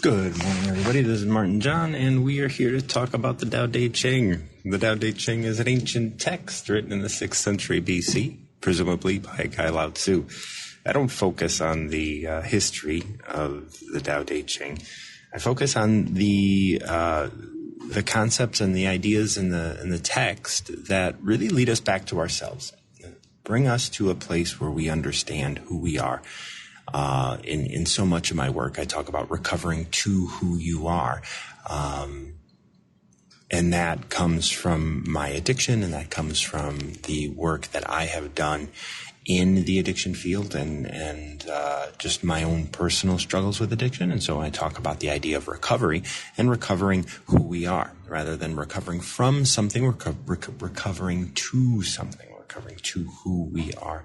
Good morning, everybody. This is Martin John, and we are here to talk about the Tao Te Ching. The Tao Te Ching is an ancient text written in the 6th century BC, presumably by a guy Lao Tzu. I don't focus on the history of the Tao Te Ching. I focus on the concepts and the ideas in the text that really lead us back to ourselves, bring us to a place where we understand who we are. In so much of my work, I talk about recovering to who you are. And that comes from my addiction, and that comes from the work that I have done in the addiction field and just my own personal struggles with addiction. And so I talk about the idea of recovery and recovering who we are rather than recovering from something, recovering to something. Recovering to who we are,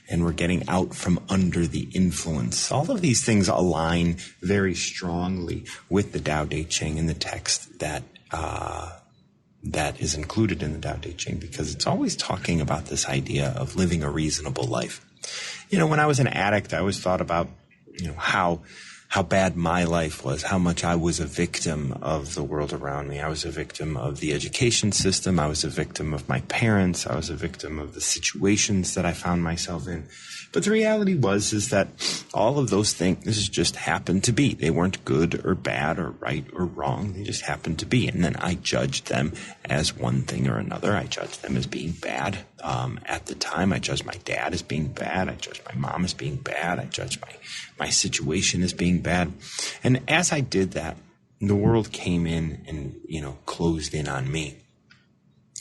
and we're getting out from under the influence. All of these things align very strongly with the Tao Te Ching and the text that is included in the Tao Te Ching, because it's always talking about this idea of living a reasonable life. You know, when I was an addict, I always thought about, how bad my life was, how much I was a victim of the world around me. I was a victim of the education system. I was a victim of my parents. I was a victim of the situations that I found myself in. But the reality is that all of those things just happened to be. They weren't good or bad or right or wrong. They just happened to be. And then I judged them as one thing or another. I judged them as being bad. At the time, I judged my dad as being bad. I judged my mom as being bad. I judged my situation as being bad. And as I did that, the world came in and, closed in on me.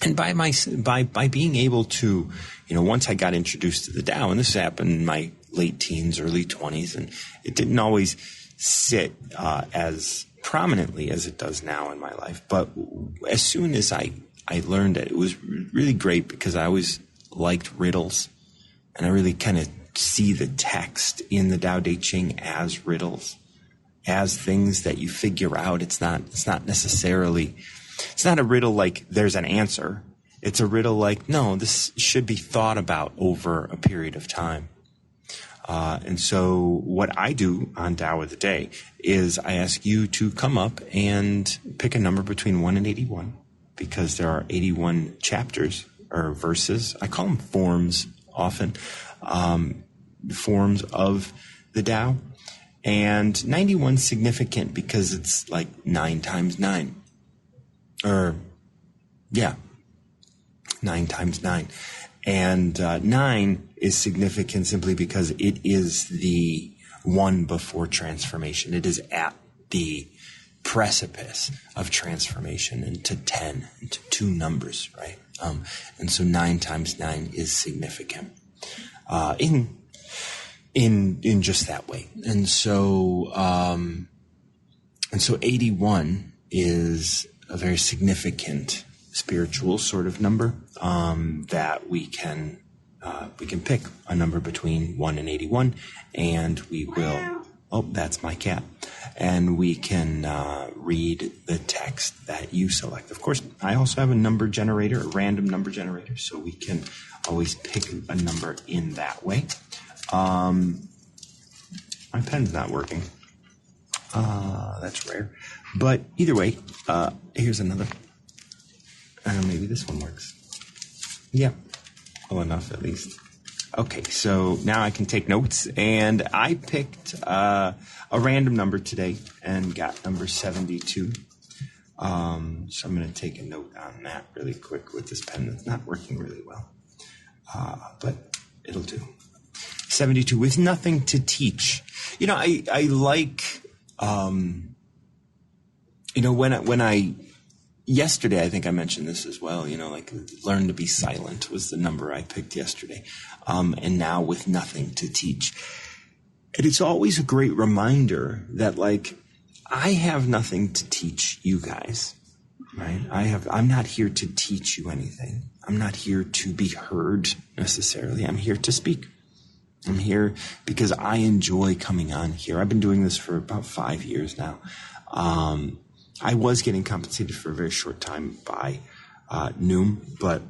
And by being able to, once I got introduced to the Tao, and this happened in my late teens, early 20s, and it didn't always sit as prominently as it does now in my life. But as soon as I learned it, it was really great, because I always liked riddles, and I really kind of see the text in the Tao Te Ching as riddles, as things that you figure out. It's not a riddle like there's an answer. It's a riddle like, no, this should be thought about over a period of time. And so what I do on Tao of the Day is I ask you to come up and pick a number between 1 and 81, because there are 81 chapters or verses. I call them forms often, forms of the Tao. And 91 is significant because it's like 9 times 9. 9 times 9. And 9 is significant simply because it is the one before transformation. It is at the precipice of transformation into 10, into 2 numbers, right? And so 9 times 9 is significant in just that way. And so 81 is a very significant spiritual sort of number that we can pick a number between 1 and 81, and we will. Oh, that's my cat. And we can read the text that you select. Of course, I also have a number generator, a random number generator, so we can always pick a number in that way. My pen's not working. That's rare. But either way, here's another. Maybe this one works. Yeah. Well, enough at least. Okay, so now I can take notes. And I picked a random number today and got number 72. So I'm going to take a note on that really quick with this pen that's not working really well. But it'll do. 72, with nothing to teach. I like, when I yesterday, I think I mentioned this as well, like learn to be silent was the number I picked yesterday. And now with nothing to teach. And it's always a great reminder that, like, I have nothing to teach you guys, right? I'm not here to teach you anything. I'm not here to be heard necessarily. I'm here to speak. I'm here because I enjoy coming on here. I've been doing this for about 5 years now. I was getting compensated for a very short time by Noom, but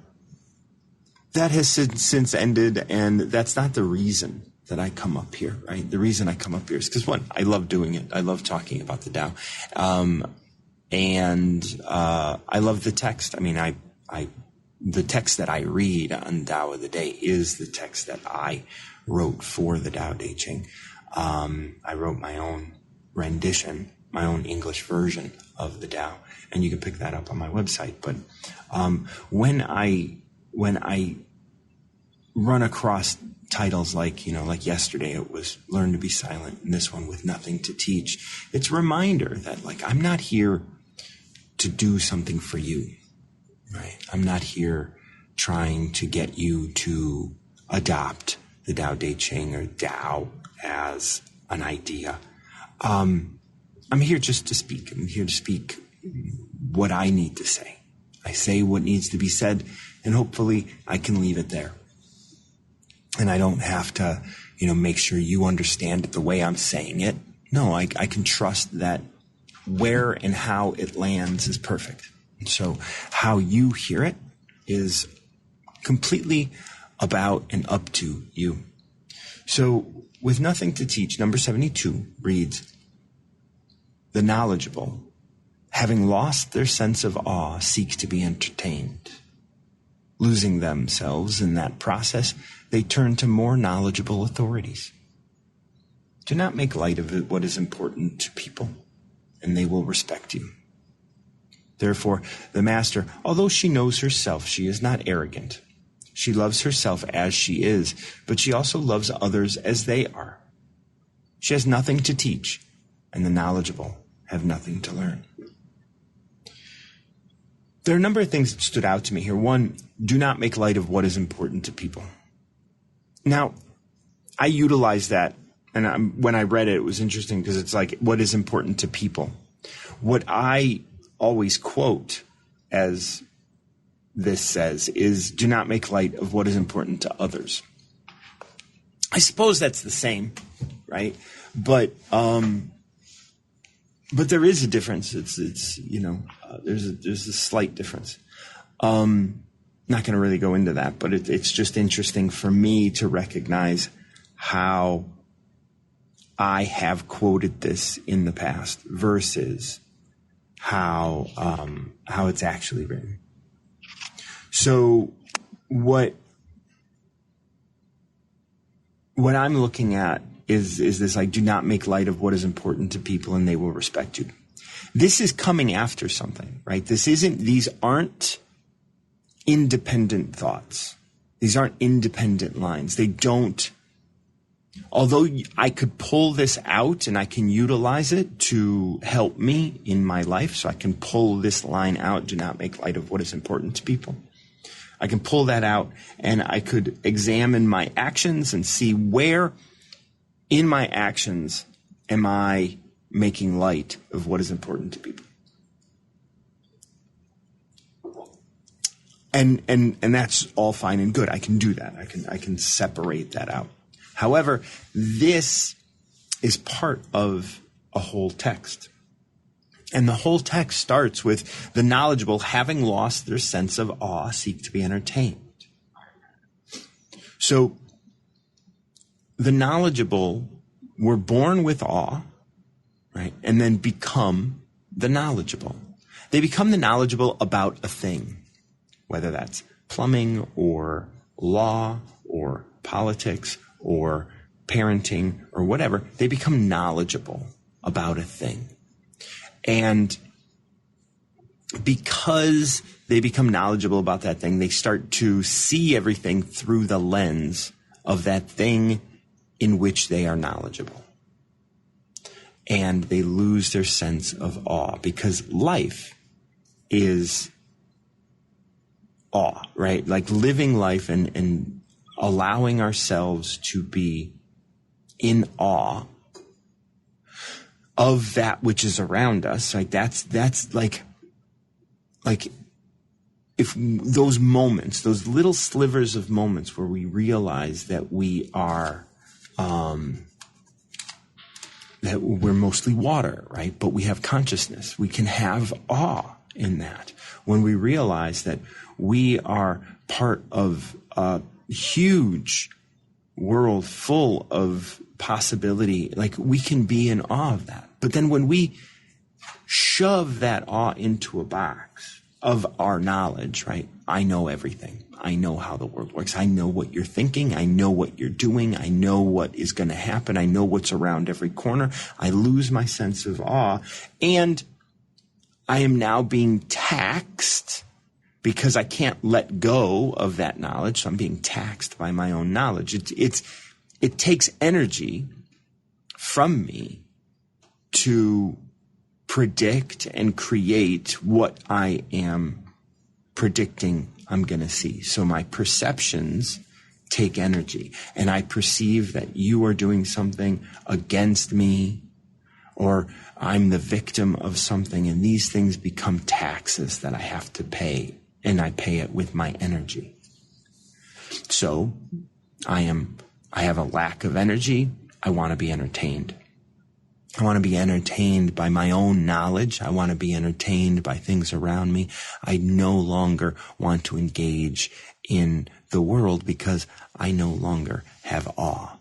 that has since ended, and that's not the reason that I come up here, right? The reason I come up here is because, one, I love doing it. I love talking about the Tao. And I love the text. I mean, the text that I read on Tao of the Day is the text that I wrote for the Tao Te Ching. I wrote my own rendition, my own English version of the Tao, and you can pick that up on my website. But when I run across titles like yesterday it was Learn to Be Silent, and this one With Nothing to Teach, it's a reminder that, like, I'm not here to do something for you, right? I'm not here trying to get you to adopt the Tao Te Ching or Tao as an idea. I'm here just to speak. I'm here to speak what I need to say. I say what needs to be said, and hopefully I can leave it there. And I don't have to, make sure you understand it the way I'm saying it. No, I can trust that where and how it lands is perfect. And so how you hear it is completely about and up to you. So With Nothing to Teach, number 72 reads, the knowledgeable, having lost their sense of awe, seek to be entertained. Losing themselves in that process, they turn to more knowledgeable authorities. Do not make light of it what is important to people, and they will respect you. Therefore, the master, although she knows herself, she is not arrogant. She loves herself as she is, but she also loves others as they are. She has nothing to teach, and the knowledgeable have nothing to learn. There are a number of things that stood out to me here. One, do not make light of what is important to people. Now, I utilize that, and when I read it, it was interesting because it's like, what is important to people? What I always quote as this says is, do not make light of what is important to others. I suppose that's the same, right? But there is a difference. It's there's a slight difference. Not going to really go into that, but it's just interesting for me to recognize how I have quoted this in the past versus how it's actually written. So what I'm looking at is this, like, do not make light of what is important to people and they will respect you. This is coming after something, right? These aren't independent thoughts. These aren't independent lines. They don't, although I could pull this out and I can utilize it to help me in my life. So I can pull this line out, do not make light of what is important to people. I can pull that out and I could examine my actions and see where in my actions am I making light of what is important to people. And that's all fine and good. I can do that. I can separate that out. However, this is part of a whole text. And the whole text starts with the knowledgeable, having lost their sense of awe, seek to be entertained. So the knowledgeable were born with awe, right? And then become the knowledgeable. They become the knowledgeable about a thing, whether that's plumbing or law or politics or parenting or whatever. They become knowledgeable about a thing. And because they become knowledgeable about that thing, they start to see everything through the lens of that thing in which they are knowledgeable. And they lose their sense of awe, because life is awe, right? Like living life and allowing ourselves to be in awe of that which is around us. Like that's like if those moments, those little slivers of moments where we realize that we are, that we're mostly water, right? But we have consciousness. We can have awe in that when we realize that we are part of a huge world full of possibility, like we can be in awe of that. But then when we shove that awe into a box of our knowledge, right? I know everything. I know how the world works. I know what you're thinking. I know what you're doing. I know what is going to happen. I know what's around every corner. I lose my sense of awe. And I am now being taxed because I can't let go of that knowledge. So I'm being taxed by my own knowledge. It takes energy from me to predict and create what I am predicting I'm going to see. So my perceptions take energy, and I perceive that you are doing something against me, or I'm the victim of something, and these things become taxes that I have to pay, and I pay it with my energy. So I have a lack of energy. I want to be entertained. I want to be entertained by my own knowledge. I want to be entertained by things around me. I no longer want to engage in the world because I no longer have awe.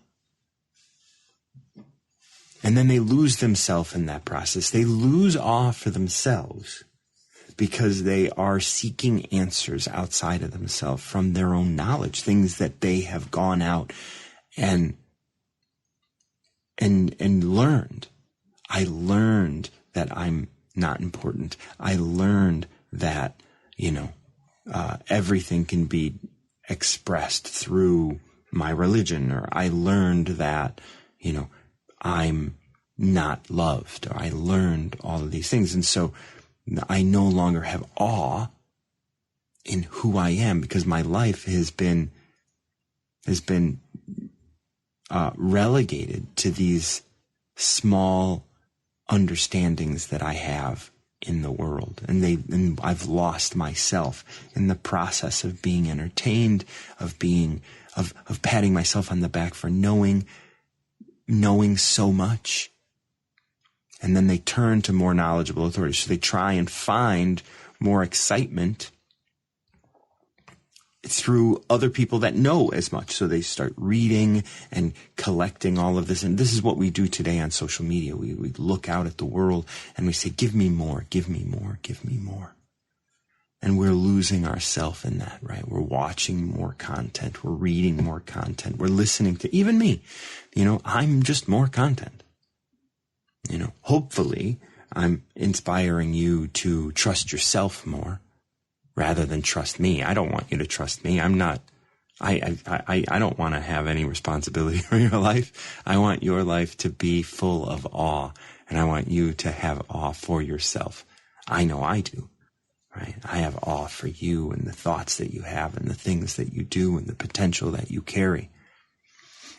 And then they lose themselves in that process. They lose awe for themselves because they are seeking answers outside of themselves from their own knowledge, things that they have gone out and learned. I learned that I'm not important. I learned that, everything can be expressed through my religion, or I learned that, I'm not loved, or I learned all of these things. And so I no longer have awe in who I am because my life has been relegated to these small understandings that I have in the world. And I've lost myself in the process of being entertained, of patting myself on the back for knowing so much. And then they turn to more knowledgeable authorities. So they try and find more excitement through other people that know as much. So they start reading and collecting all of this. And this is what we do today on social media. We look out at the world and we say, give me more, give me more, give me more. And we're losing ourselves in that, right? We're watching more content. We're reading more content. We're listening to, even me, I'm just more content. Hopefully I'm inspiring you to trust yourself more rather than trust me. I don't want you to trust me. I don't want to have any responsibility for your life. I want your life to be full of awe, and I want you to have awe for yourself. I know I do, right? I have awe for you and the thoughts that you have and the things that you do and the potential that you carry.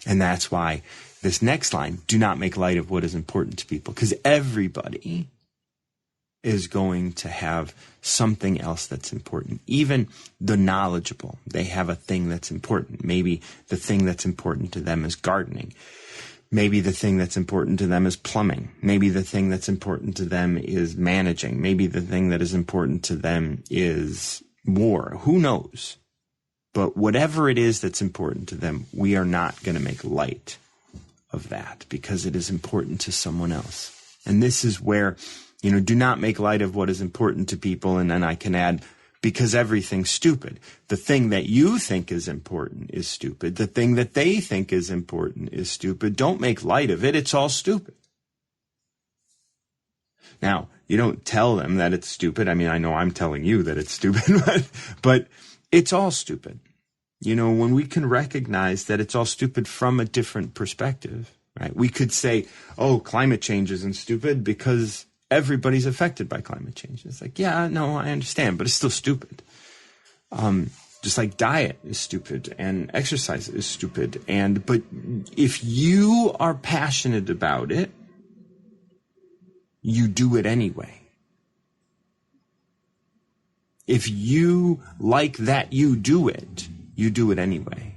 And that's why this next line, do not make light of what is important to people, because everybody is going to have something else that's important. Even the knowledgeable, they have a thing that's important. Maybe the thing that's important to them is gardening. Maybe the thing that's important to them is plumbing. Maybe the thing that's important to them is managing. Maybe the thing that is important to them is war. Who knows? But whatever it is that's important to them, we are not going to make light of that because it is important to someone else. And this is where, do not make light of what is important to people. And then I can add, because everything's stupid. The thing that you think is important is stupid. The thing that they think is important is stupid. Don't make light of it. It's all stupid. Now, you don't tell them that it's stupid. I mean, I know I'm telling you that it's stupid, but it's all stupid. When we can recognize that it's all stupid from a different perspective, right? We could say, climate change isn't stupid because everybody's affected by climate change. It's like, yeah, no, I understand, but it's still stupid. Just like diet is stupid and exercise is stupid. But if you are passionate about it, you do it anyway. If you like that, you do it anyway.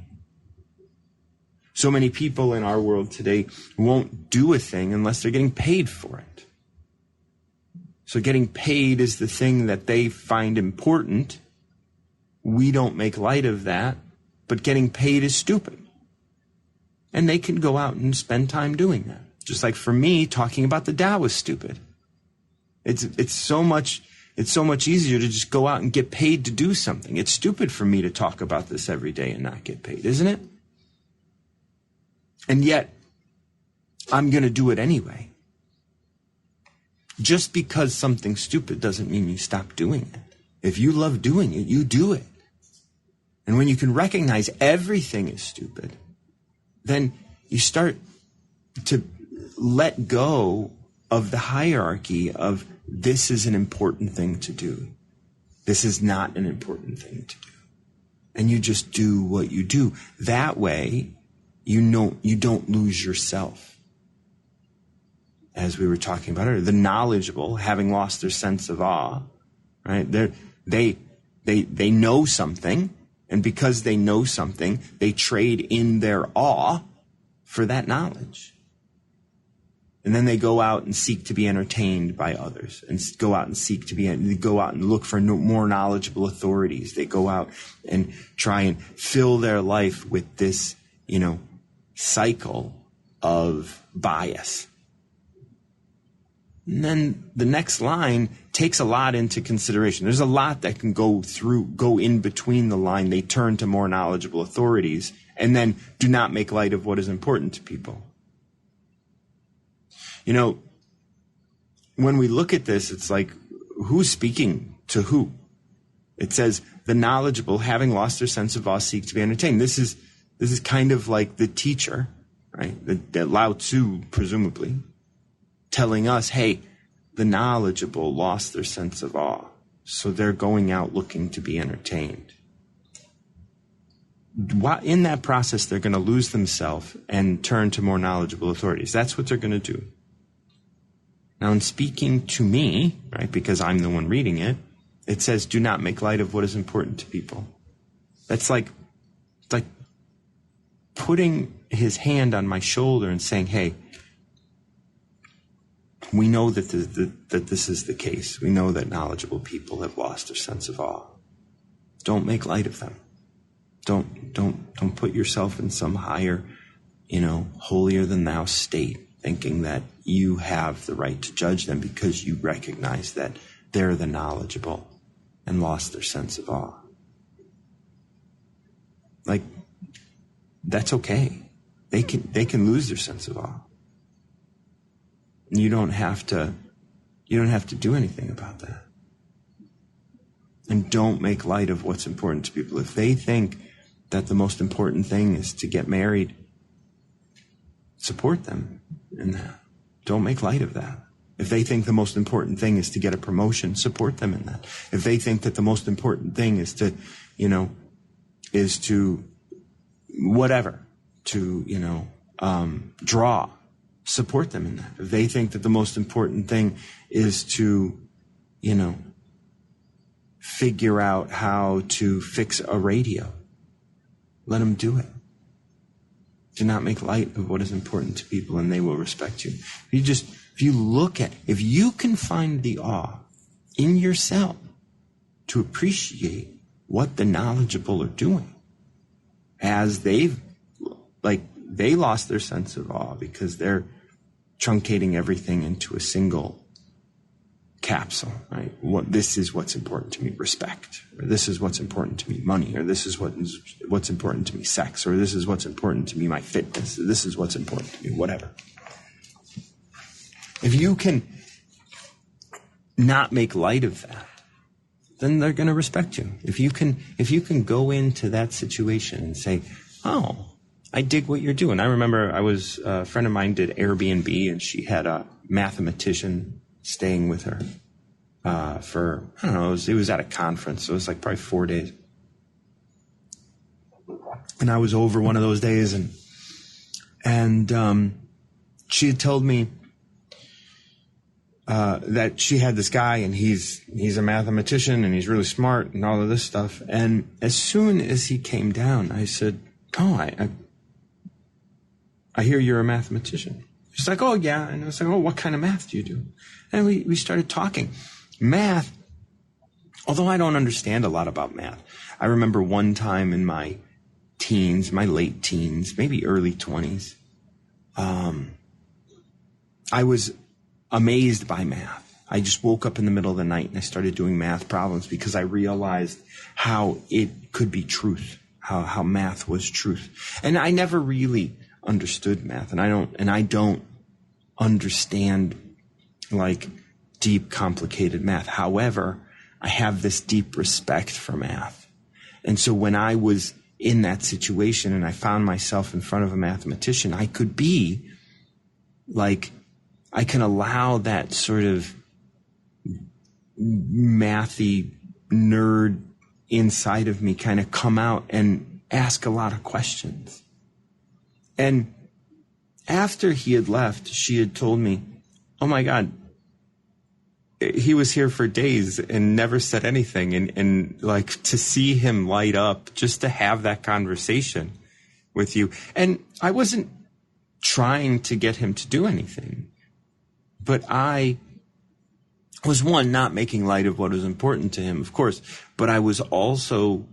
So many people in our world today won't do a thing unless they're getting paid for it. So getting paid is the thing that they find important. We don't make light of that, but getting paid is stupid. And they can go out and spend time doing that. Just like for me, talking about the Tao was stupid. It's so much easier to just go out and get paid to do something. It's stupid for me to talk about this every day and not get paid, isn't it? And yet, I'm going to do it anyway. Just because something's stupid doesn't mean you stop doing it. If you love doing it, you do it. And when you can recognize everything is stupid, then you start to let go of the hierarchy of this is an important thing to do. This is not an important thing to do. And you just do what you do. That way, you don't lose yourself. As we were talking about earlier, the knowledgeable, having lost their sense of awe, right? They know something, and because they know something, they trade in their awe for that knowledge. And then they go out and seek to be entertained by others, and go out and look for more knowledgeable authorities. They go out and try and fill their life with this, cycle of bias. And then the next line takes a lot into consideration. There's a lot that can go in between the line. They turn to more knowledgeable authorities and then do not make light of what is important to people. When we look at this, it's like, who's speaking to who? It says, the knowledgeable, having lost their sense of awe, seek to be entertained. This is kind of like the teacher, right? The Lao Tzu, presumably, telling us, hey, the knowledgeable lost their sense of awe, so they're going out looking to be entertained. In that process, they're going to lose themselves and turn to more knowledgeable authorities. That's what they're going to do. Now, in speaking to me, right, because I'm the one reading it, it says, do not make light of what is important to people. That's like putting his hand on my shoulder and saying, hey, we know that this is the case. We know that knowledgeable people have lost their sense of awe. Don't make light of them. Don't put yourself in some higher, holier than thou state, thinking that you have the right to judge them because you recognize that they're the knowledgeable and lost their sense of awe. That's okay. They can lose their sense of awe. You don't have to do anything about that. And don't make light of what's important to people. If they think that the most important thing is to get married, support them in that. Don't make light of that. If they think the most important thing is to get a promotion, support them in that. If they think that the most important thing is to draw, support them in that. If they think that the most important thing is to, figure out how to fix a radio, let them do it. Do not make light of what is important to people, and they will respect you. If you can find the awe in yourself to appreciate what the knowledgeable are doing, as they lost their sense of awe because they're truncating everything into a single capsule, right? This is what's important to me, respect, or this is what's important to me, money, or this is what's important to me, sex, or this is what's important to me, my fitness, or this is what's important to me, whatever. If you can not make light of that, then they're going to respect you. If you can go into that situation and say, oh, I dig what you're doing. I remember a friend of mine did Airbnb, and she had a mathematician staying with her for, I don't know, it was at a conference. So it was like probably 4 days. And I was over one of those days, and she had told me that she had this guy, and he's a mathematician, and he's really smart and all of this stuff. And as soon as he came down, I said, oh, I hear you're a mathematician. She's like, oh, yeah. And I was like, oh, what kind of math do you do? And we started talking. Math, although I don't understand a lot about math, I remember one time in my teens, my late teens, maybe early 20s, I was amazed by math. I just woke up in the middle of the night and I started doing math problems because I realized how it could be truth, how math was truth. And I never really understood math, and I don't understand like deep, complicated math. However, I have this deep respect for math. And so when I was in that situation and I found myself in front of a mathematician, I could be like, I can allow that sort of mathy nerd inside of me kind of come out and ask a lot of questions. And after he had left, she had told me, oh my God, he was here for days and never said anything. And like to see him light up, just to have that conversation with you. And I wasn't trying to get him to do anything, but I was, one, not making light of what was important to him, of course, but I was also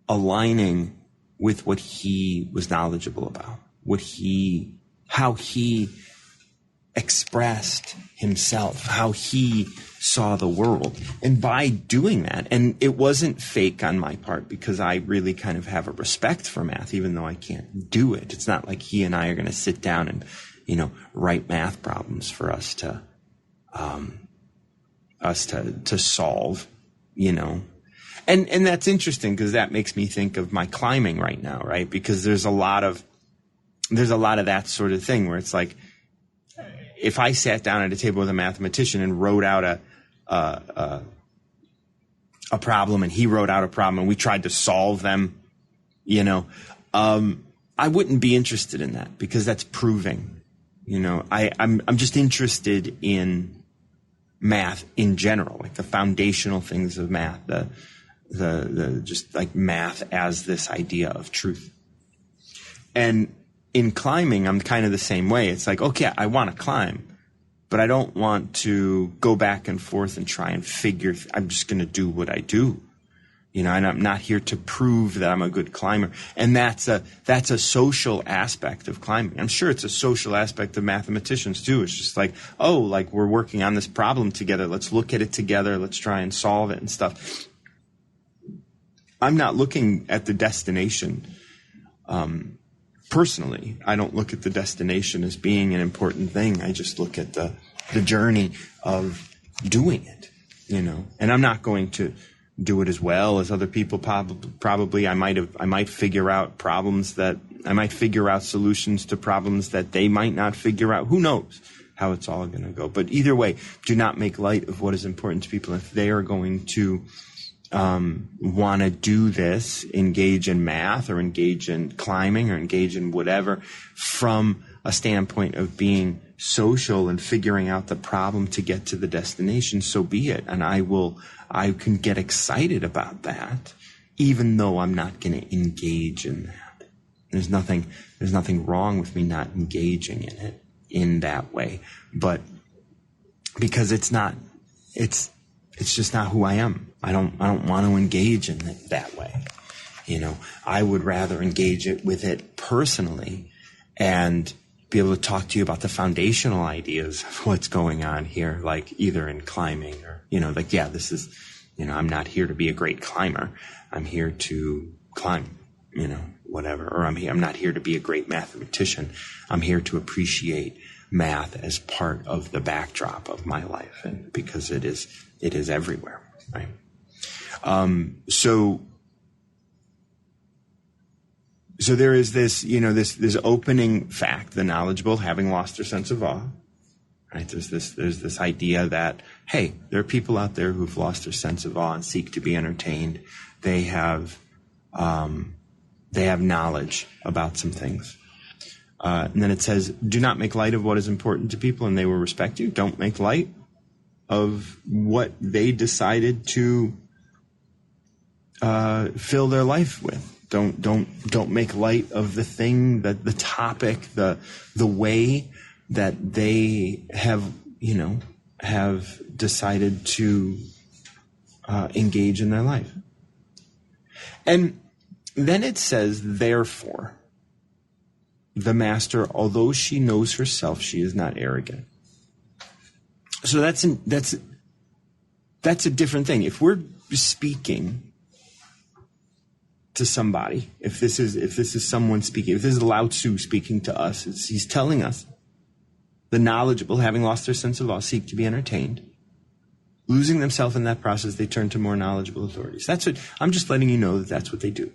aligning with what he was knowledgeable about, how he expressed himself, how he saw the world. And by doing that, and it wasn't fake on my part because I really kind of have a respect for math, even though I can't do it. It's not like he and I are going to sit down and, write math problems for us to solve, And that's interesting because that makes me think of my climbing right now, right? Because there's a lot of that sort of thing where it's like, if I sat down at a table with a mathematician and wrote out a problem and he wrote out a problem and we tried to solve them, I wouldn't be interested in that because that's proving, I'm just interested in math in general, like the foundational things of math, the just like math as this idea of truth. And in climbing, I'm kind of the same way. It's like, okay, I want to climb, but I don't want to go back and forth and try and I'm just going to do what I do, and I'm not here to prove that I'm a good climber. And that's a social aspect of climbing. I'm sure it's a social aspect of mathematicians too. It's just like, like we're working on this problem together. Let's look at it together. Let's try and solve it and stuff. I'm not looking at the destination. Personally, I don't look at the destination as being an important thing. I just look at the journey of doing it, and I'm not going to do it as well as other people probably. I might figure out solutions to problems that they might not figure out. Who knows how it's all going to go. But either way, do not make light of what is important to people. If they are going to want to do this, engage in math or engage in climbing or engage in whatever from a standpoint of being social and figuring out the problem to get to the destination, so be it. And I can get excited about that, even though I'm not going to engage in that. There's nothing wrong with me not engaging in it in that way, but because it's just not who I am. I don't want to engage in it that way. I would rather engage with it personally and be able to talk to you about the foundational ideas of what's going on here, like either in climbing or, this is, I'm not here to be a great climber. I'm here to climb, whatever. Or I'm not here to be a great mathematician. I'm here to appreciate math as part of the backdrop of my life, and because it is everywhere, right? So there is this, this opening fact, the knowledgeable having lost their sense of awe, right? There's this idea that, hey, there are people out there who've lost their sense of awe and seek to be entertained. They have knowledge about some things. And then it says, do not make light of what is important to people and they will respect you. Don't make light of what they decided to fill their life with. Don't make light of the thing, that the topic, the way that they have decided to engage in their life. And then it says, therefore, the master, although she knows herself, she is not arrogant. So that's a different thing. If we're speaking to somebody, if this is someone speaking, if this is Lao Tzu speaking to us, he's telling us, the knowledgeable, having lost their sense of awe, seek to be entertained. Losing themselves in that process, they turn to more knowledgeable authorities. That's what I'm just letting you know, that that's what they do.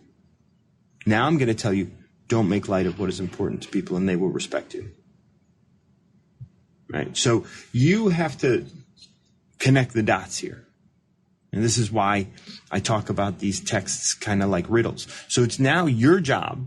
Now I'm going to tell you, don't make light of what is important to people, and they will respect you. Right? So you have to connect the dots here. And this is why I talk about these texts kind of like riddles. So it's now your job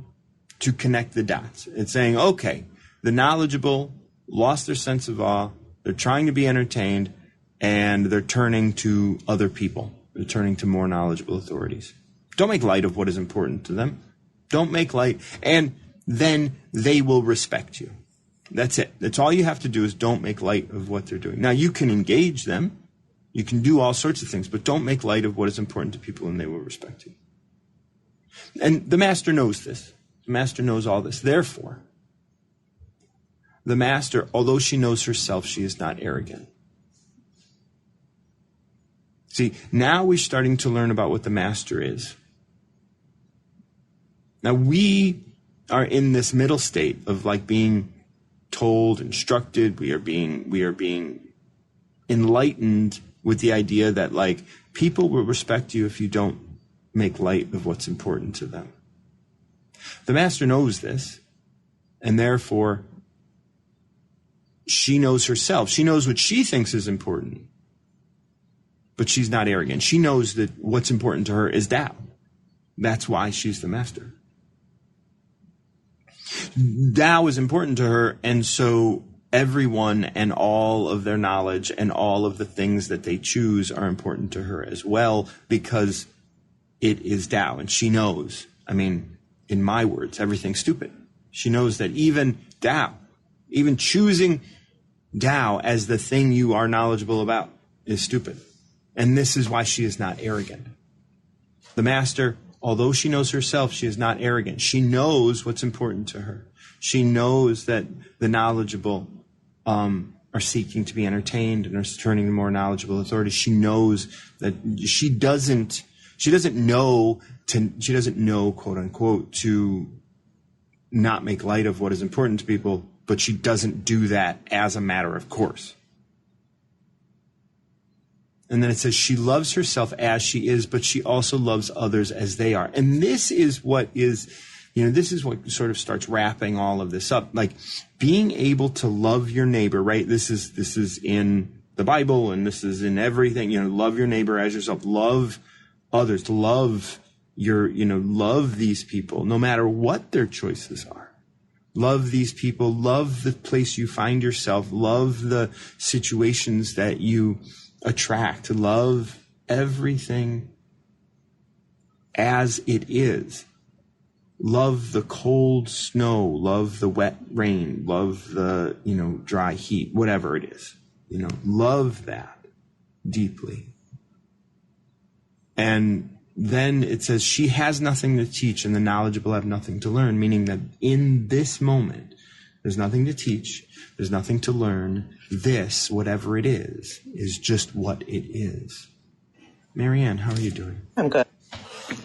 to connect the dots. It's saying, okay, the knowledgeable lost their sense of awe, they're trying to be entertained, and they're turning to other people. They're turning to more knowledgeable authorities. Don't make light of what is important to them. Don't make light, and then they will respect you. That's it. That's all you have to do, is don't make light of what they're doing. Now, you can engage them. You can do all sorts of things, but don't make light of what is important to people, and they will respect you. And the master knows this. The master knows all this. Therefore, the master, although she knows herself, she is not arrogant. See, now we're starting to learn about what the master is. Now we are in this middle state of like being told, instructed. We are being enlightened with the idea that like people will respect you if you don't make light of what's important to them. The master knows this, and therefore she knows herself. She knows what she thinks is important, but she's not arrogant. She knows that what's important to her is Tao. That's why she's the master. Tao is important to her, and so everyone and all of their knowledge and all of the things that they choose are important to her as well, because it is Tao. And she knows, I mean, in my words, everything's stupid. She knows that even Tao, even choosing Tao as the thing you are knowledgeable about, is stupid. And this is why she is not arrogant. The master, although she knows herself, she is not arrogant. She knows what's important to her. She knows that the knowledgeable are seeking to be entertained and are turning to more knowledgeable authorities. She knows that she doesn't know, quote unquote, to not make light of what is important to people, but she doesn't do that as a matter of course. And then it says she loves herself as she is, but she also loves others as they are. And this is what sort of starts wrapping all of this up. Like being able to love your neighbor, right? This is in the Bible, and this is in everything. Love your neighbor as yourself. Love others. Love these people, no matter what their choices are. Love these people. Love the place you find yourself. Love the situations that you attract. Love everything as it is. Love the cold snow. Love the wet rain. Love the, dry heat, whatever it is. Love that deeply. And then it says she has nothing to teach and the knowledgeable have nothing to learn, meaning that in this moment, there's nothing to teach. There's nothing to learn. This, whatever it is just what it is. Marianne, how are you doing? I'm good.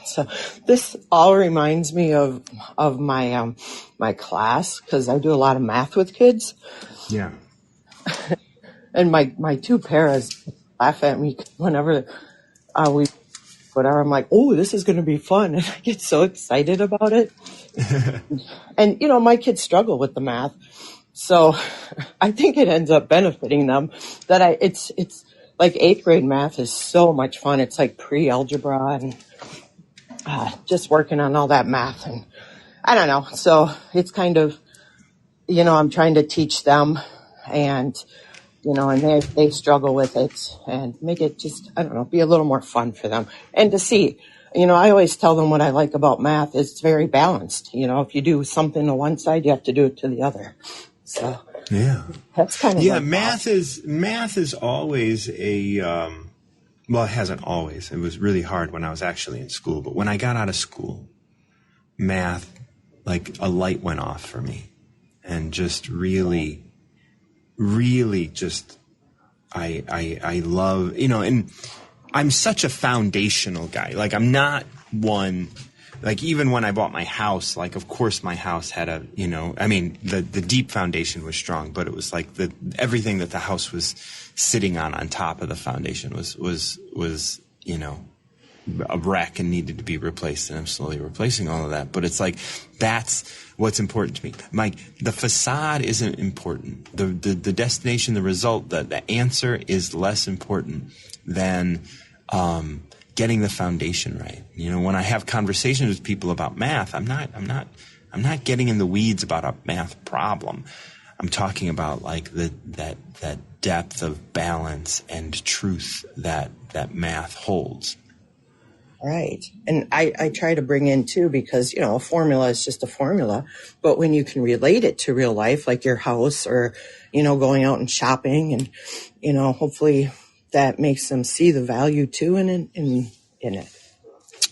So this all reminds me of my my class, because I do a lot of math with kids. Yeah. And my two paras laugh at me whenever I'm like, oh, this is going to be fun. And I get so excited about it. And, my kids struggle with the math. So I think it ends up benefiting them that it's like 8th grade math is so much fun. It's like pre-algebra and just working on all that math. And I don't know. So it's kind of, I'm trying to teach them and, and they struggle with it and make it just, be a little more fun for them. And to see, I always tell them what I like about math is it's very balanced. If you do something to one side, you have to do it to the other. So yeah, that's kind of math is always a well, it hasn't always. It was really hard when I was actually in school, but when I got out of school, math, like a light went off for me, and just really, really just, I love, and I'm such a foundational guy. Like, I'm not one, like, even when I bought my house, like, of course my house had a, the deep foundation was strong, but it was like everything that the house was sitting on top of the foundation was a wreck and needed to be replaced, and I'm slowly replacing all of that. But it's like, that's what's important to me. The facade isn't important. The destination, the result, the answer is less important than getting the foundation right. When I have conversations with people about math, I'm not getting in the weeds about a math problem. I'm talking about like that depth of balance and truth that math holds. Right. And I try to bring in too, because, a formula is just a formula, but when you can relate it to real life, like your house or, going out and shopping, and, hopefully that makes them see the value too in it.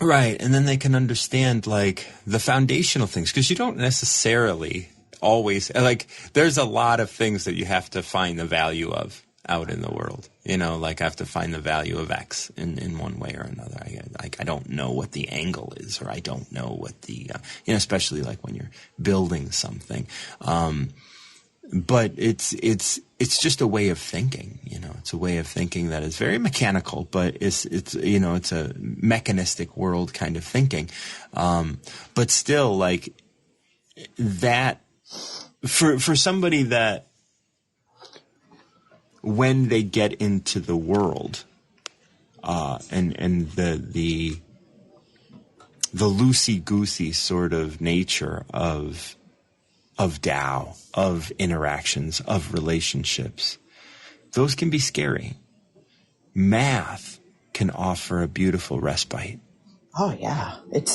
Right. And then they can understand like the foundational things, because you don't necessarily always, like, there's a lot of things that you have to find the value of out in the world. Like, I have to find the value of X in one way or another. I don't know what the angle is, or I don't know what the, especially like when you're building something. But it's just a way of thinking, it's a way of thinking that is very mechanical, but it's a mechanistic world kind of thinking. But still, like, that, for somebody that, when they get into the world, and the loosey-goosey sort of nature of Tao, of interactions, of relationships, those can be scary. Math can offer a beautiful respite. Oh yeah, it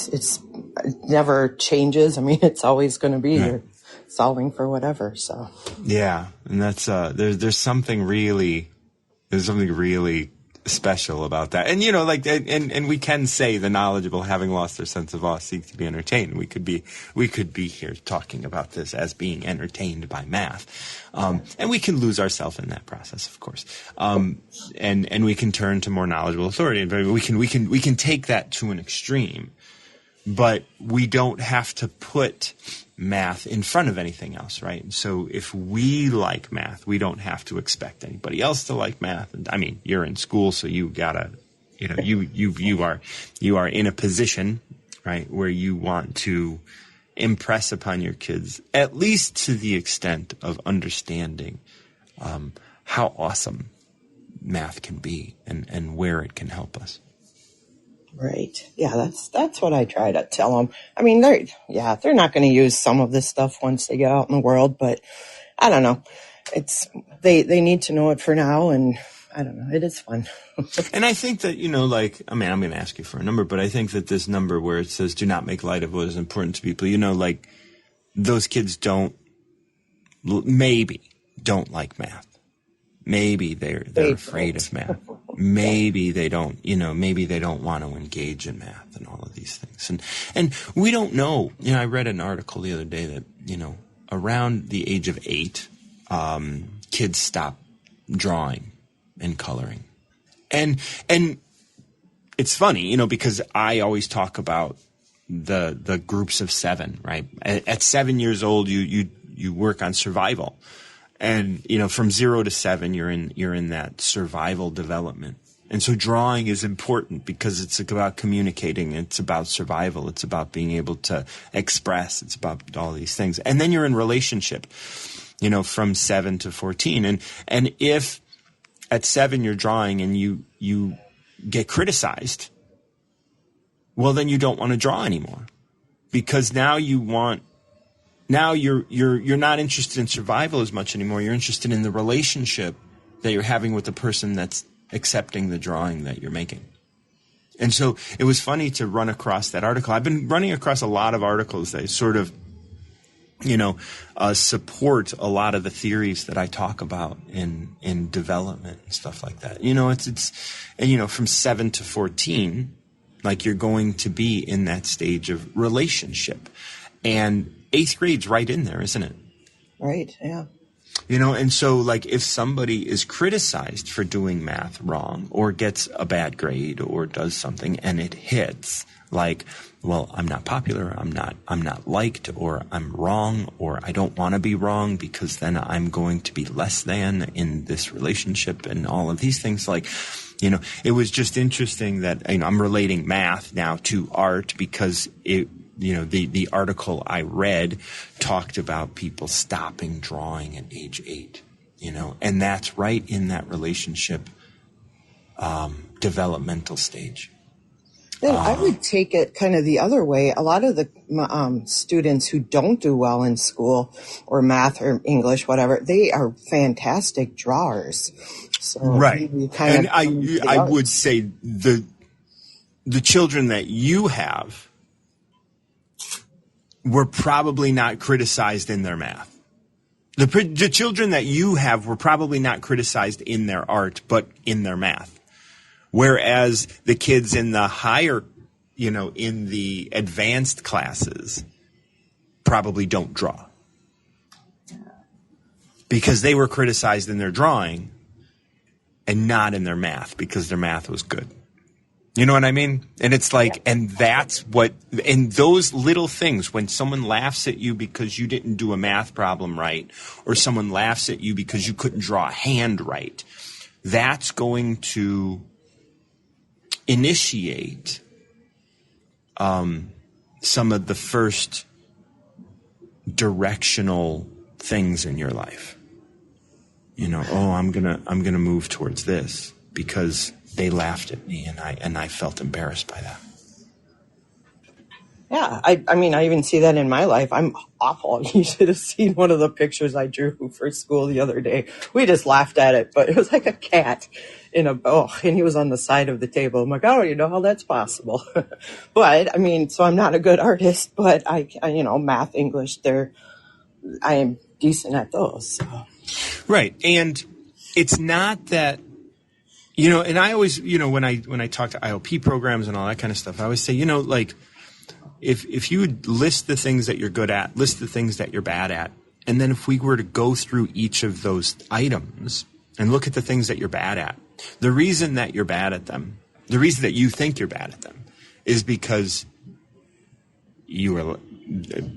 never changes. I mean, it's always going to be. Right. You're solving for whatever. So yeah, and that's there's something really special about that. And and we can say the knowledgeable, having lost their sense of awe, seek to be entertained. We could be here talking about this as being entertained by math, and we can lose ourselves in that process, of course. And we can turn to more knowledgeable authority. We can take that to an extreme, but we don't have to put math in front of anything else, right? So if we like math, we don't have to expect anybody else to like math. And I mean, you're in school, so you gotta, you are in a position, right, where you want to impress upon your kids, at least to the extent of understanding how awesome math can be and where it can help us. Right. Yeah, that's what I try to tell them. I mean, they're not going to use some of this stuff once they get out in the world, but I don't know. They need to know it for now, and I don't know. It is fun. And I think that, I'm going to ask you for a number, but I think that this number where it says do not make light of what is important to people, like those kids maybe don't like math. Maybe they're afraid of math. Maybe they don't, maybe they don't want to engage in math and all of these things. And we don't know. I read an article the other day that, around the age of 8, kids stop drawing and coloring. And it's funny, because I always talk about the groups of 7, right? At 7 years old, you work on survival. And, from 0 to 7, you're in that survival development. And so drawing is important because it's about communicating. It's about survival. It's about being able to express. It's about all these things. And then you're in relationship, from 7 to 14. And if at 7 you're drawing and you get criticized, well, then you don't want to draw anymore, because now you're not interested in survival as much anymore. You're interested in the relationship that you're having with the person that's accepting the drawing that you're making. And so it was funny to run across that article. I've been running across a lot of articles that sort of, support a lot of the theories that I talk about in development and stuff like that. It's from 7 to 14, Like you're going to be in that stage of relationship. And 8th grade's right in there, isn't it? Right, yeah. And so like if somebody is criticized for doing math wrong or gets a bad grade or does something and it hits, like, well, I'm not popular, I'm not liked, or I'm wrong, or I don't want to be wrong because then I'm going to be less than in this relationship and all of these things. Like, it was just interesting that, I'm relating math now to art because the article I read talked about people stopping drawing at age 8, and that's right in that relationship developmental stage. Then I would take it kind of the other way. A lot of the students who don't do well in school or math or English, whatever, they are fantastic drawers. So right. And I would say the children that you have were probably not criticized in their math. The children that you have were probably not criticized in their art, but in their math. Whereas the kids in the higher, in the advanced classes probably don't draw. Because they were criticized in their drawing and not in their math because their math was good. You know what I mean? And it's like, and that's what, and those little things, when someone laughs at you because you didn't do a math problem right, or someone laughs at you because you couldn't draw a hand right, that's going to initiate some of the first directional things in your life. I'm gonna move towards this because they laughed at me and I felt embarrassed by that. Yeah, I mean, I even see that in my life. I'm awful. You should have seen one of the pictures I drew for school the other day. We just laughed at it, but it was like a cat in a bowl, and he was on the side of the table. I'm like, I don't even know how that's possible. But, I mean, so I'm not a good artist, but I math, English, I am decent at those. So. Right, and it's not that, and I always, when I talk to IOP programs and all that kind of stuff, I always say, like, if you would list the things that you're good at, list the things that you're bad at, and then if we were to go through each of those items and look at the things that you're bad at, the reason that you're bad at them, the reason that you think you're bad at them, is because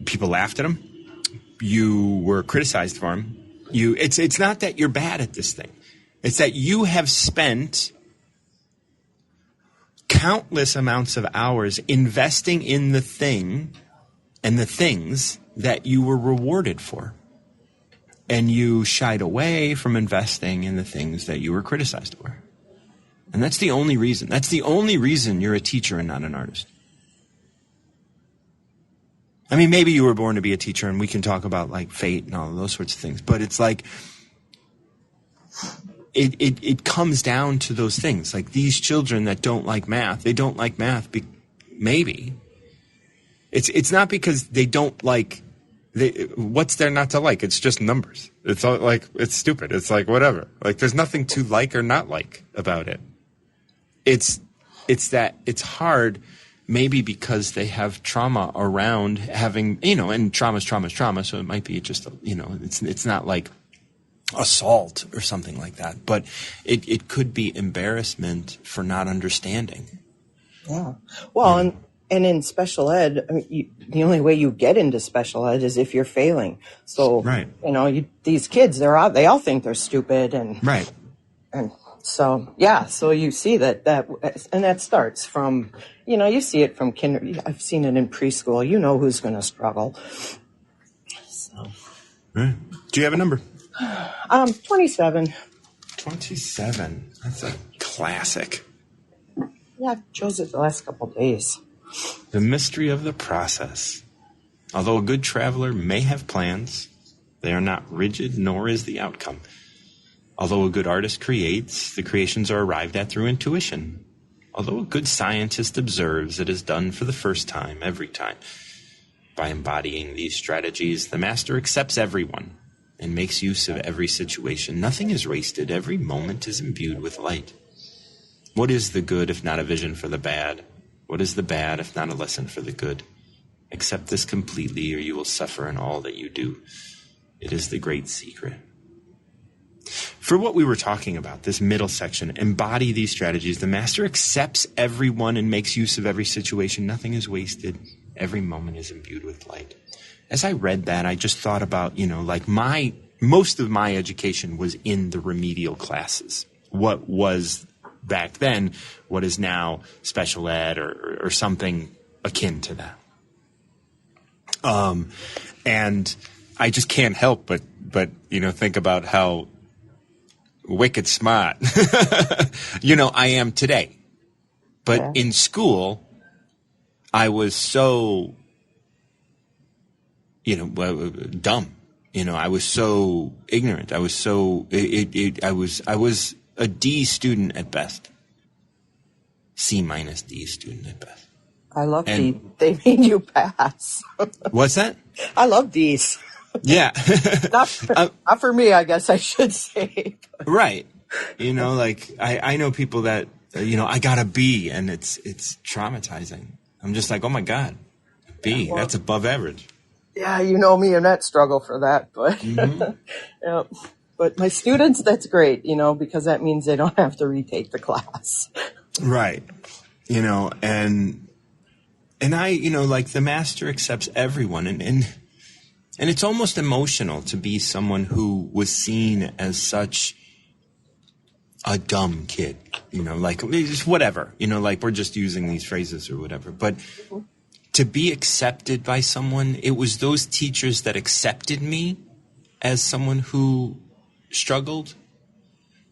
people laughed at them, you were criticized for them. It's not that you're bad at this thing. It's that you have spent countless amounts of hours investing in the thing and the things that you were rewarded for. And you shied away from investing in the things that you were criticized for. And that's the only reason. That's the only reason you're a teacher and not an artist. I mean, maybe you were born to be a teacher and we can talk about like fate and all of those sorts of things. But it's like, it comes down to those things. Like these children that don't like math, they don't like math. Maybe. It's not because they don't like, what's there not to like? It's just numbers. It's all like, it's stupid. It's like, whatever. Like there's nothing to like or not like about it. It's that it's hard maybe because they have trauma around having, and trauma's trauma. So it might be just, it's not like assault or something like that, but it could be embarrassment for not understanding. Yeah. Well, and in special ed, I mean, the only way you get into special ed is if you're failing. So, right. These kids, they all think they're stupid, and right. And so, yeah, so you see that starts from, you see it from kinder. I've seen it in preschool. You know who's going to struggle. So, right. Do you have a number? 27. 27. That's a classic. Yeah, I chose it the last couple of days. The mystery of the process. Although a good traveler may have plans, they are not rigid, nor is the outcome. Although a good artist creates, the creations are arrived at through intuition. Although a good scientist observes, it is done for the first time, every time. By embodying these strategies, the master accepts everyone and makes use of every situation. Nothing is wasted. Every moment is imbued with light. What is the good if not a vision for the bad? What is the bad if not a lesson for the good? Accept this completely, or you will suffer in all that you do. It is the great secret. For what we were talking about, this middle section, embody these strategies. The master accepts everyone and makes use of every situation. Nothing is wasted. Every moment is imbued with light. As I read that, I just thought about, like most of my education was in the remedial classes. What was back then, what is now special ed or something akin to that. And I just can't help but think about how wicked smart, I am today. But in school, I was so, dumb. I was so ignorant. I was so, I was a D student at best. C- D student at best. I love D. They made you pass. What's that? I love D's. Yeah. not for me, I guess I should say. Right. I know people that, I got a B and it's traumatizing. I'm just like, oh my God, B, that's above average. Yeah, you know me and that struggle for that, but yeah. But my students, that's great, because that means they don't have to retake the class. Right. And I, like the master accepts everyone and it's almost emotional to be someone who was seen as such a dumb kid, like just whatever, like we're just using these phrases or whatever. But to be accepted by someone, it was those teachers that accepted me as someone who struggled.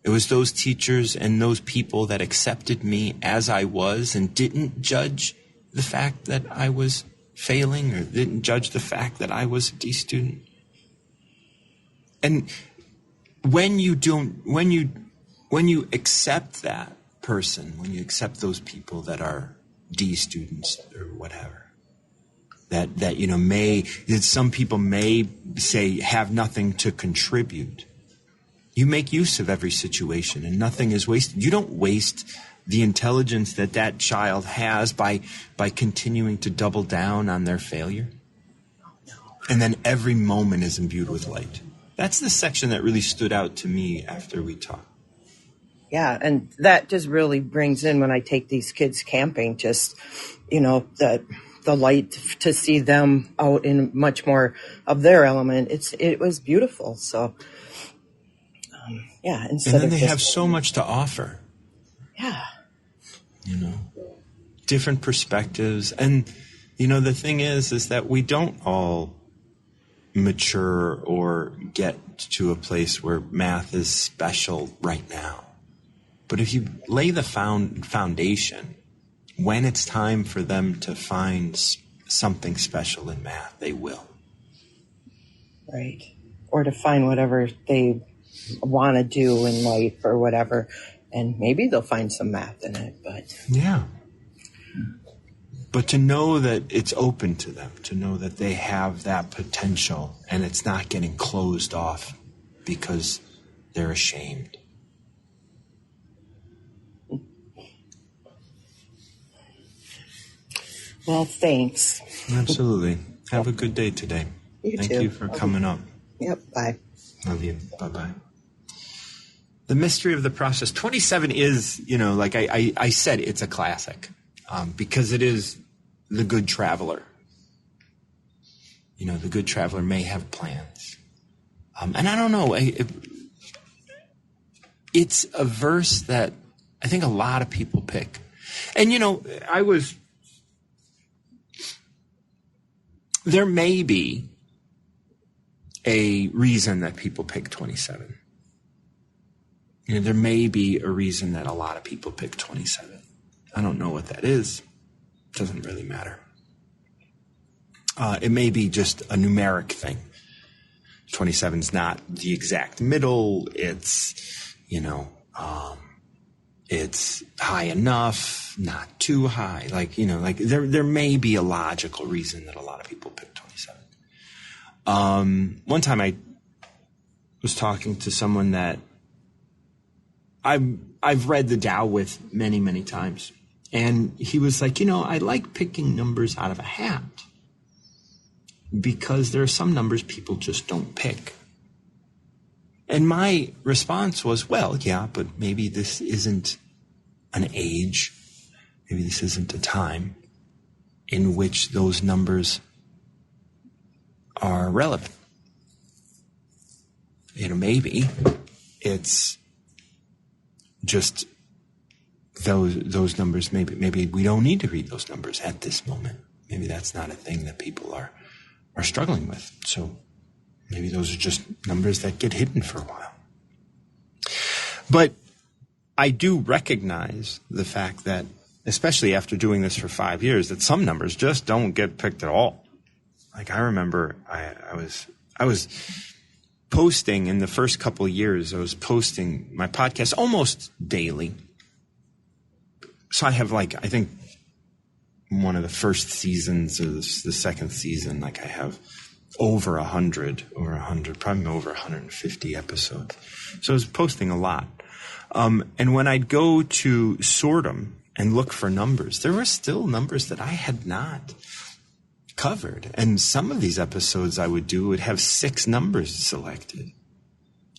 It was those teachers and those people that accepted me as I was and didn't judge the fact that I was failing or didn't judge the fact that I was a D student. And when you accept that person, when you accept those people that are D students or whatever, that some people may say have nothing to contribute. You make use of every situation and nothing is wasted. You don't waste the intelligence that child has by continuing to double down on their failure. And then every moment is imbued with light. That's the section that really stood out to me after we talked. Yeah, and that just really brings in when I take these kids camping, just, the light to see them out in much more of their element. It was beautiful. So, yeah. And then they have so much to offer. Yeah. Different perspectives. And, the thing is that we don't all mature or get to a place where math is special right now. But if you lay the foundation, when it's time for them to find something special in math, they will. Right. Or to find whatever they want to do in life or whatever. And maybe they'll find some math in it, but... Yeah. But to know that it's open to them, to know that they have that potential and it's not getting closed off because they're ashamed. Well, thanks. Absolutely. Have a good day today. Thank you for coming up. Yep, bye. Love you. Bye-bye. The mystery of the process. 27 is, like I said, it's a classic because it is the good traveler. The good traveler may have plans. And I don't know. It's a verse that I think a lot of people pick. And, there may be a reason that people pick 27. There may be a reason that a lot of people pick 27. I don't know what that is. It doesn't really matter. It may be just a numeric thing. 27 is not the exact middle. It's, it's high enough, not too high. There may be a logical reason that a lot of people pick 27. One time I was talking to someone that I've read the Tao with many, many times. And he was like, I like picking numbers out of a hat because there are some numbers people just don't pick. And my response was, well, yeah, but maybe this isn't an age, maybe this isn't a time in which those numbers are relevant. Maybe it's just those numbers, maybe we don't need to read those numbers at this moment. Maybe that's not a thing that people are struggling with. So maybe those are just numbers that get hidden for a while. But I do recognize the fact that, especially after doing this for 5 years, that some numbers just don't get picked at all. Like I remember I was posting in the first couple of years, I was posting my podcast almost daily. So I have I think one of the first seasons or the second season, I have over 100, probably over 150 episodes. So I was posting a lot. And when I'd go to sort them and look for numbers, there were still numbers that I had not covered. And some of these episodes I would have 6 numbers selected,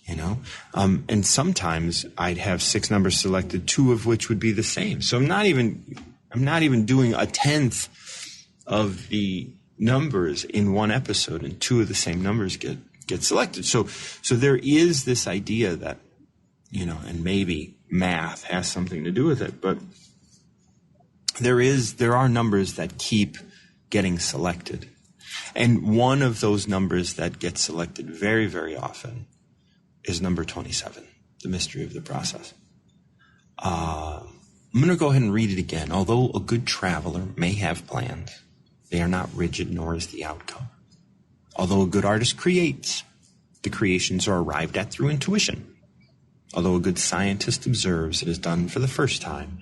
and sometimes I'd have 6 numbers selected, 2 of which would be the same. So I'm not even doing a tenth of the numbers in one episode, and 2 of the same numbers get selected. So there is this idea that, and maybe math has something to do with it, but there are numbers that keep getting selected. And one of those numbers that gets selected very, very often is number 27, the mystery of the process. I'm going to go ahead and read it again. Although a good traveler may have plans, they are not rigid, nor is the outcome. Although a good artist creates, the creations are arrived at through intuition. Although a good scientist observes, it is done for the first time,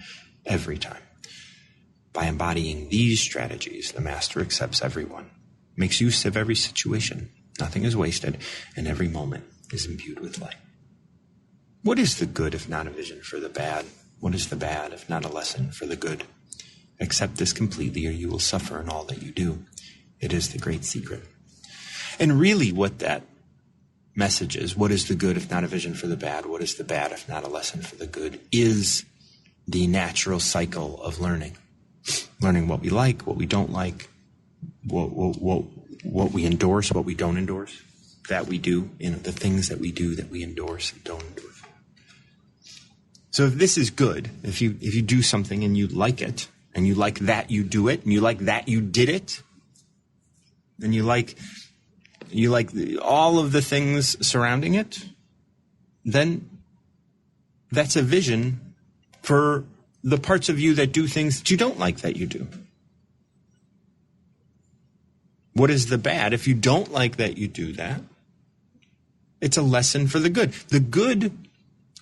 every time. By embodying these strategies, the master accepts everyone, makes use of every situation. Nothing is wasted, and every moment is imbued with light. What is the good if not a vision for the bad? What is the bad if not a lesson for the good? Accept this completely, or you will suffer in all that you do. It is the great secret. And really what that message is, what is the good if not a vision for the bad? What is the bad if not a lesson for the good? Is the natural cycle of learning. Learning what we like, what we don't like, what we endorse, what we don't endorse, that we do, the things that we do that we endorse and don't endorse. So if this is good, if you do something and you like it, and you like that you do it, and you like that you did it, and you like all of the things surrounding it, then that's a vision for the parts of you that do things that you don't like that you do. What is the bad? If you don't like that you do that, it's a lesson for the good. The good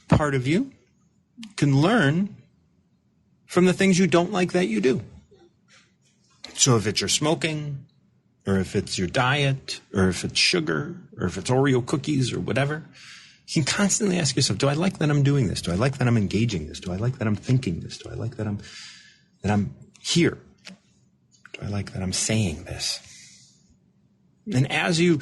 part of you can learn from the things you don't like that you do. So if it's your smoking, or if it's your diet, or if it's sugar, or if it's Oreo cookies or whatever, you can constantly ask yourself, do I like that I'm doing this? Do I like that I'm engaging this? Do I like that I'm thinking this? Do I like that I'm here? Do I like that I'm saying this? And as you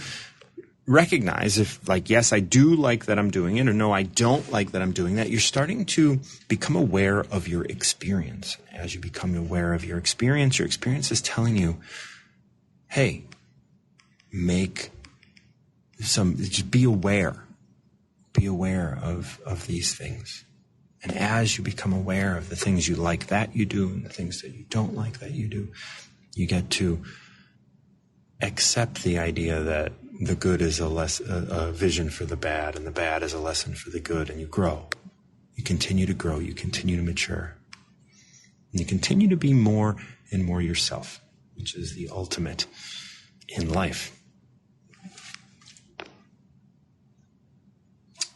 recognize if, yes, I do like that I'm doing it, or no, I don't like that I'm doing that, you're starting to become aware of your experience. As you become aware of your experience is telling you, hey, just be aware. Be aware of these things. And as you become aware of the things you like that you do and the things that you don't like that you do, you get to accept the idea that the good is a vision for the bad, and the bad is a lesson for the good, and you grow. You continue to grow. You continue to mature. And you continue to be more and more yourself, which is the ultimate in life.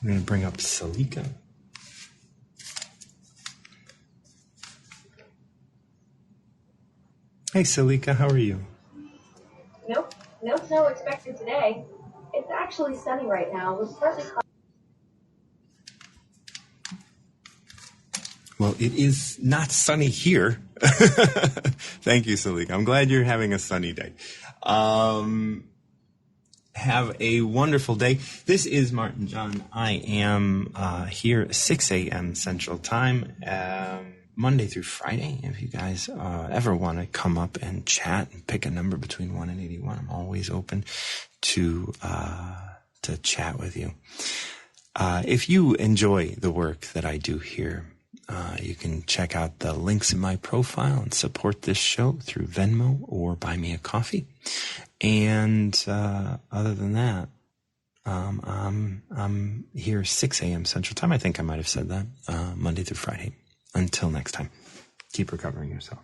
I'm going to bring up Salika. Hey, Salika, how are you? Nope, no snow expected today. It's actually sunny right now. It was partly cloudy. Well, it is not sunny here. Thank you, Salika. I'm glad you're having a sunny day. Have a wonderful day. This is Martin John. I am here at 6 a.m. Central Time, Monday through Friday. If you guys ever want to come up and chat and pick a number between 1 and 81, I'm always open to chat with you. If you enjoy the work that I do here, you can check out the links in my profile and support this show through Venmo or buy me a coffee. And other than that, I'm here 6 a.m. Central Time. I think I might have said that, Monday through Friday. Until next time, keep recovering yourself.